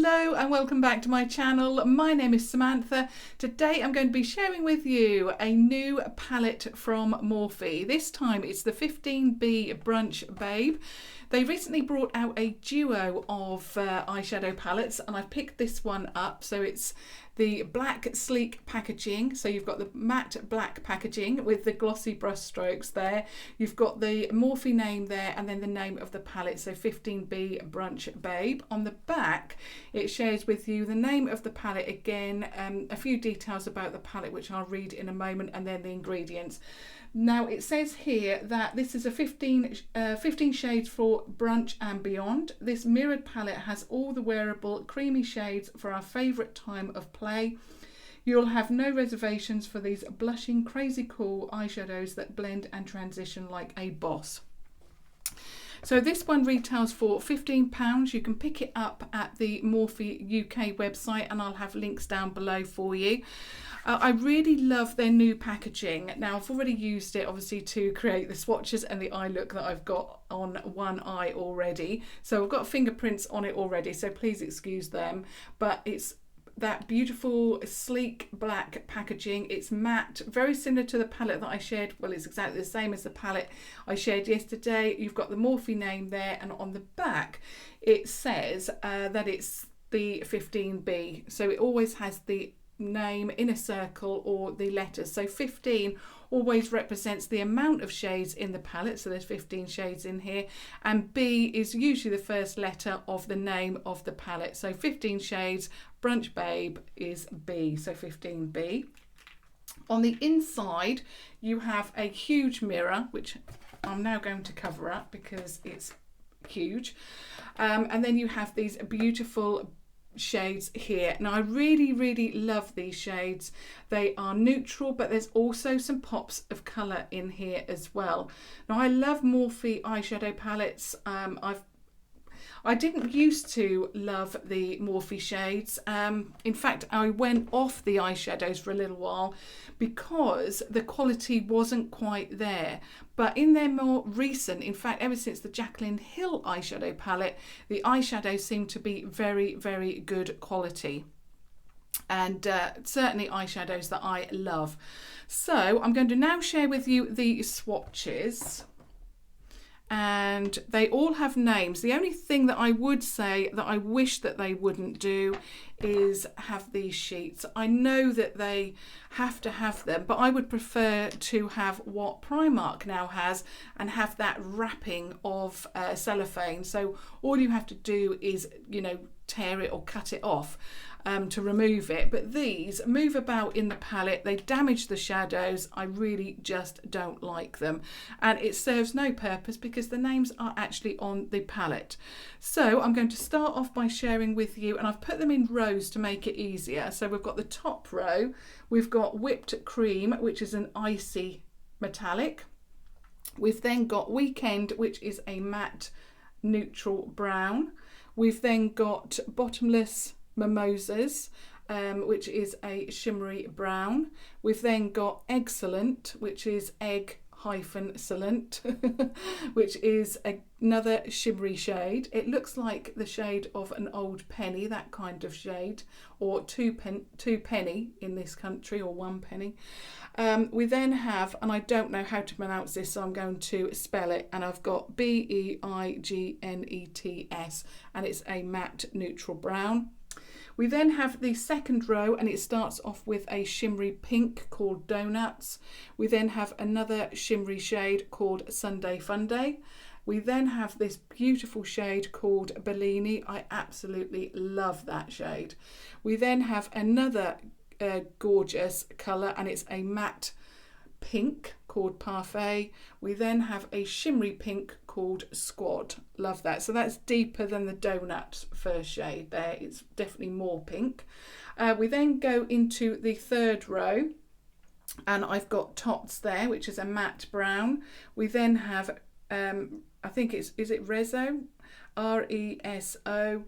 Hello and welcome back to my channel. My name is Samantha. Today I'm going to be sharing with you a new palette from Morphe. This time it's the 15b Brunch Babe. They recently brought out a duo of eyeshadow palettes and I've picked this one up. So it's the black sleek packaging. So you've got the matte black packaging with the glossy brush strokes there. You've got the Morphe name there and then the name of the palette. So 15b Brunch Babe. On the back it shares with you the name of the palette again, a few details about the palette which I'll read in a moment, and then the ingredients. Now it says here that this is a 15 shades for brunch and beyond. This mirrored palette has all the wearable creamy shades for our favourite time of play. You'll have no reservations for these blushing crazy cool eyeshadows that blend and transition like a boss. So this one retails for £15. You can pick it up at the Morphe UK website and I'll have links down below for you. I really love their new packaging. Now I've already used it obviously to create the swatches and the eye look that I've got on one eye already. So I've got fingerprints on it already, so please excuse them. But it's that beautiful sleek black packaging. It's matte, very similar to the palette that I shared. Well, it's exactly the same as the palette I shared yesterday. You've got the Morphe name there, and on the back it says that it's the 15b. So it always has the name in a circle or the letters. So 15 always represents the amount of shades in the palette, so there's 15 shades in here, and B is usually the first letter of the name of the palette. So 15 shades, Brunch Babe is B, so 15B. On the inside you have a huge mirror, which I'm now going to cover up because it's huge, and then you have these beautiful shades here. Now I really love these shades. They are neutral, but there's also some pops of colour in here as well. Now I love Morphe eyeshadow palettes. I didn't used to love the Morphe shades. In fact, I went off the eyeshadows for a little while because the quality wasn't quite there. But in their more recent, in fact, ever since the Jaclyn Hill eyeshadow palette, the eyeshadows seem to be very good quality. And certainly eyeshadows that I love. So I'm going to now share with you the swatches. And they all have names. The only thing that I would say that I wish that they wouldn't do is have these sheets. I know that they have to have them, but I would prefer to have what Primark now has and have that wrapping of cellophane. So all you have to do is, you know, tear it or cut it off to remove it. But these move about in the palette, they damage the shadows. I really just don't like them, and it serves no purpose because the names are actually on the palette. So I'm going to start off by sharing with you, and I've put them in rows to make it easier. So we've got the top row, we've got Whipped Cream, which is an icy metallic. We've then got Weekend, which is a matte neutral brown. We've then got Bottomless Mimosas, which is a shimmery brown. We've then got Excellent, which is egg-salent, which is another shimmery shade. It looks like the shade of an old penny, that kind of shade, or two penny in this country, or 1 penny. We then have, and I don't know how to pronounce this, so I'm going to spell it, and I've got Beignets, and it's a matte neutral brown. We then have the second row, and it starts off with a shimmery pink called Donuts. We then have another shimmery shade called Sunday Funday. We then have this beautiful shade called Bellini. I absolutely love that shade. We then have another gorgeous colour, and it's a matte pink called Parfait. We then have a shimmery pink called Squad. Love that. So that's deeper than the Donuts first shade there. It's definitely more pink. We then go into the third row, and I've got Tots there, which is a matte brown. We then have I think is it Reso? R-E-S-O.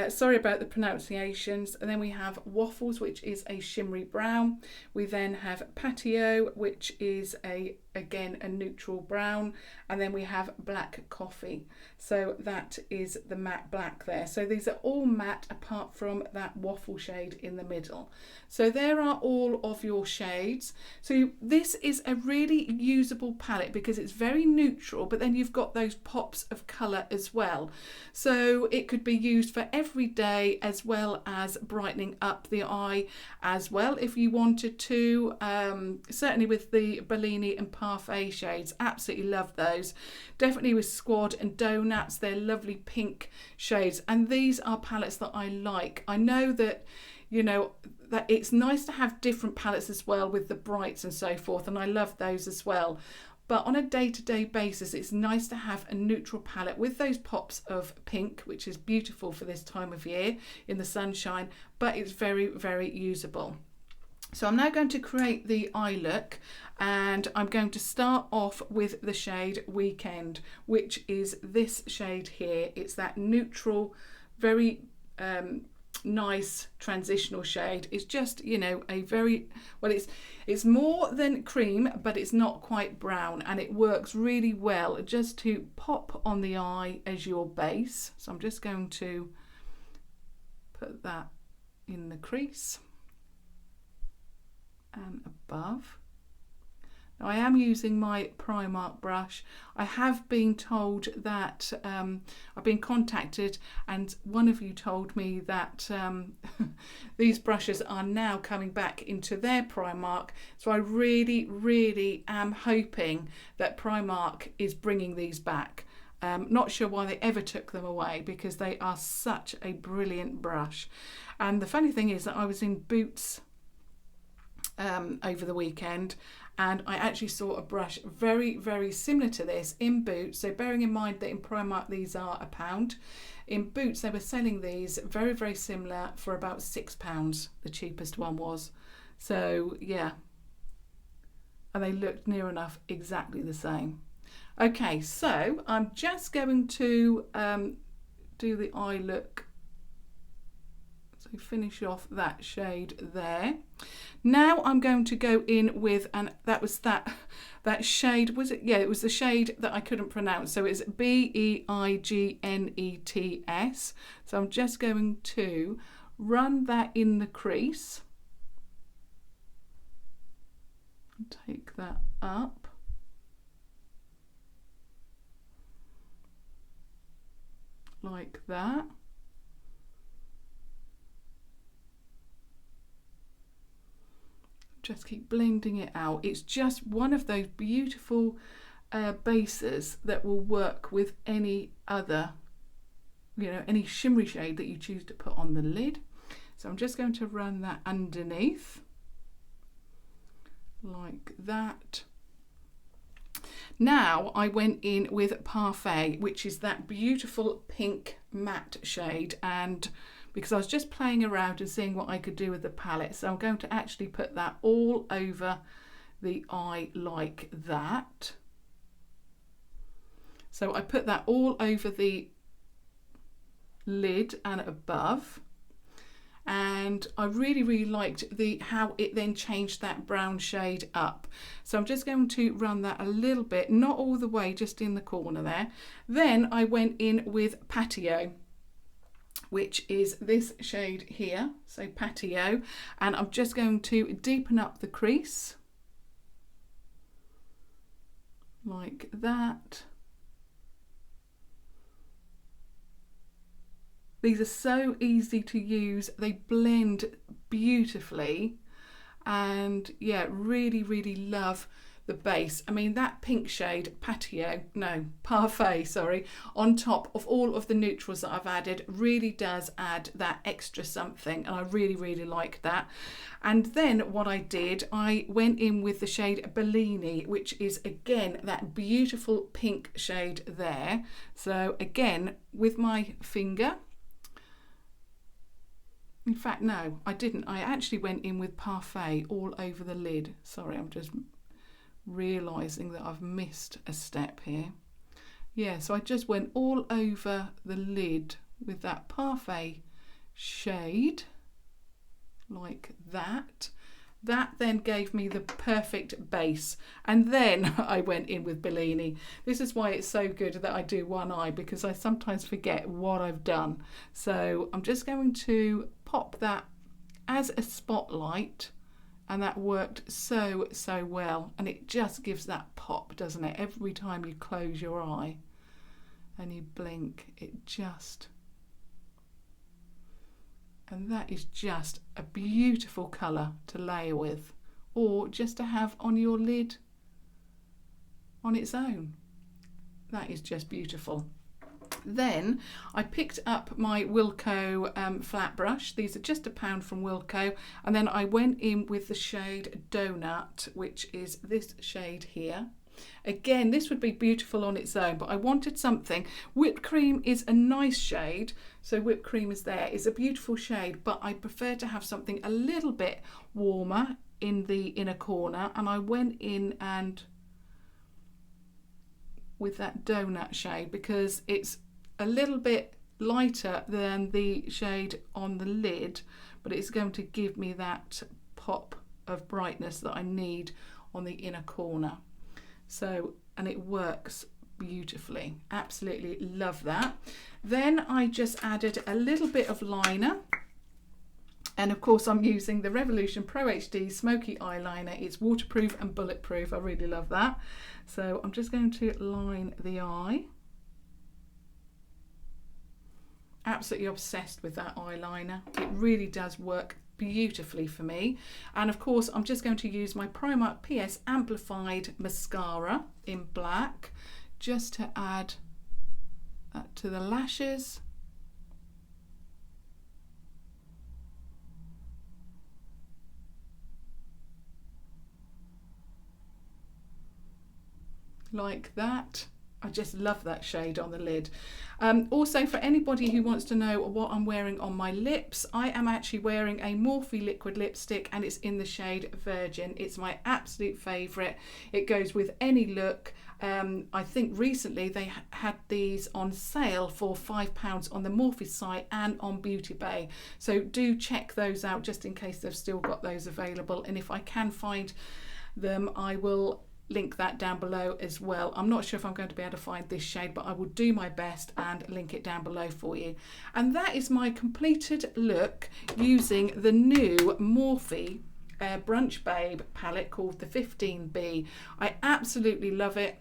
Sorry about the pronunciations. And then we have Waffles, which is a shimmery brown. We then have Patio, which is a again a neutral brown, and then we have black coffee, so that is the matte black there. So these are all matte apart from that waffle shade in the middle. So there are all of your shades. So this is a really usable palette because it's very neutral, but then you've got those pops of colour as well. So it could be used for every day as well as brightening up the eye as well if you wanted to. Certainly with the Bellini and Parfait shades, absolutely love those. Definitely with Squad and Donuts, they're lovely pink shades, and these are palettes that I like. I know that, you know, that it's nice to have different palettes as well with the brights and so forth, and I love those as well. But on a day-to-day basis, it's nice to have a neutral palette with those pops of pink, which is beautiful for this time of year in the sunshine, but it's very, very usable. So I'm now going to create the eye look, and I'm going to start off with the shade Weekend, which is this shade here. It's that neutral, very nice transitional shade. It's just, you know, a very, well, it's more than cream, but it's not quite brown, and it works really well just to pop on the eye as your base. So I'm just going to put that in the crease and above. Now I am using my Primark brush. I have been told that I've been contacted, and one of you told me that these brushes are now coming back into their Primark, so I really, really am hoping that Primark is bringing these back. Not sure why they ever took them away, because they are such a brilliant brush. And the funny thing is that I was in Boots over the weekend, and I actually saw a brush very, very similar to this in Boots. So bearing in mind that in Primark these are £1, in Boots they were selling these very, very similar for about £6, the cheapest one was. So yeah, and they looked near enough exactly the same. Okay, so I'm just going to do the eye look. So finish off that shade there. Now I'm going to go in with, and that was that shade, was it? Yeah, it was the shade that I couldn't pronounce. So it's B-E-I-G-N-E-T-S. So I'm just going to run that in the crease. Take that up. Like that. Just keep blending it out. It's just one of those beautiful bases that will work with any other, you know, any shimmery shade that you choose to put on the lid. So I'm just going to run that underneath like that. Now I went in with Parfait, which is that beautiful pink matte shade, and because I was just playing around and seeing what I could do with the palette, so I'm going to actually put that all over the eye like that. So I put that all over the lid and above, and I really, really liked how it then changed that brown shade up. So I'm just going to run that a little bit, not all the way, just in the corner there. Then I went in with Patio, which is this shade here, so Patio, and I'm just going to deepen up the crease like that. These are so easy to use, they blend beautifully, and yeah, really, really love the base. I mean, that pink shade, Parfait, sorry, on top of all of the neutrals that I've added really does add that extra something, and I really, really like that. And then what I did, I went in with the shade Bellini, which is again that beautiful pink shade there. So again, with my finger, in fact, no, I didn't. I actually went in with Parfait all over the lid. Sorry, I'm just realising that I've missed a step here. Yeah, so I just went all over the lid with that Parfait shade like that, That then gave me the perfect base. And then I went in with Bellini. This is why it's so good that I do one eye, because I sometimes forget what I've done. So I'm just going to pop that as a spotlight, and that worked so well. And it just gives that pop, doesn't it? Every time you close your eye and you blink, it just... And that is just a beautiful colour to layer with, or just to have on your lid on its own. That is just beautiful. Then I picked up my Wilko flat brush. These are just £1 from Wilko. And then I went in with the shade Donut, which is this shade here. Again, this would be beautiful on its own, but I wanted something. Whipped Cream is a nice shade, so Whipped Cream is there. It's a beautiful shade, but I prefer to have something a little bit warmer in the inner corner, and I went in and with that Donut shade because it's a little bit lighter than the shade on the lid, but it's going to give me that pop of brightness that I need on the inner corner. So, and it works beautifully. Absolutely love that. Then I just added a little bit of liner. And of course I'm using the Revolution Pro HD Smoky eyeliner. It's waterproof and bulletproof. I really love that. So I'm just going to line the eye. Absolutely obsessed with that eyeliner. It really does work beautifully for me. And of course I'm just going to use my Primark PS Amplif-eyed mascara in black just to add that to the lashes. Like that. I just love that shade on the lid. Also, for anybody who wants to know what I'm wearing on my lips, I am actually wearing a Morphe liquid lipstick, and it's in the shade Virgin. It's my absolute favourite. It goes with any look. I think recently they had these on sale for £5 on the Morphe site and on Beauty Bay. So do check those out just in case they've still got those available. And if I can find them, I will link that down below as well. I'm not sure if I'm going to be able to find this shade, but I will do my best and link it down below for you. And that is my completed look using the new Morphe Brunch Babe palette called the 15b. I absolutely love it.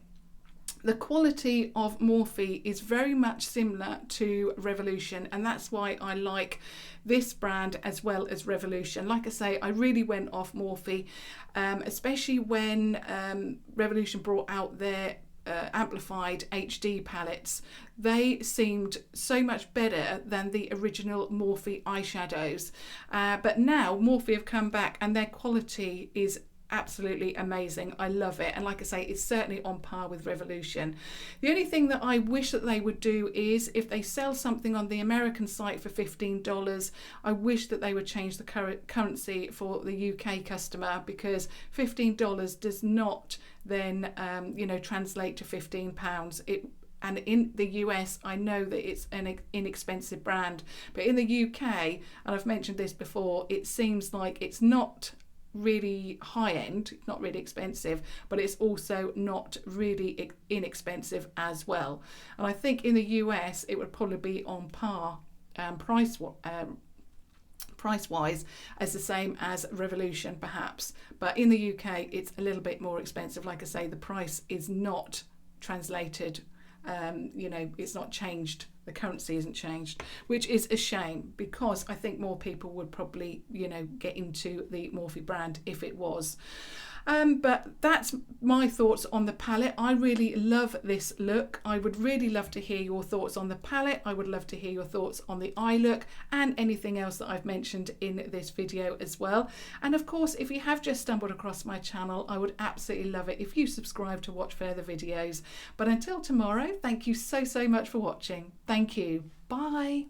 The quality of Morphe is very much similar to Revolution, and that's why I like this brand as well as Revolution. Like I say, I really went off Morphe, especially when Revolution brought out their Amplif-eyed HD palettes. They seemed so much better than the original Morphe eyeshadows, but now Morphe have come back and their quality is absolutely amazing. I love it, and like I say, it's certainly on par with Revolution. The only thing that I wish that they would do is if they sell something on the American site for $15, I wish that they would change the currency for the UK customer, because $15 does not then translate to £15. And in the US, I know that it's an inexpensive brand, but in the UK, and I've mentioned this before, it seems like it's not really high end, not really expensive, but it's also not really inexpensive as well. And I think in the US it would probably be on par price wise as the same as Revolution perhaps, but in the UK it's a little bit more expensive. Like I say, the price is not translated, it's not changed, the currency isn't changed, which is a shame, because I think more people would probably get into the Morphe brand if it was. But that's my thoughts on the palette. I really love this look. I would really love to hear your thoughts on the palette. I would love to hear your thoughts on the eye look and anything else that I've mentioned in this video as well. And of course, if you have just stumbled across my channel, I would absolutely love it if you subscribe to watch further videos. But until tomorrow, thank you so much for watching. Thank you. Bye.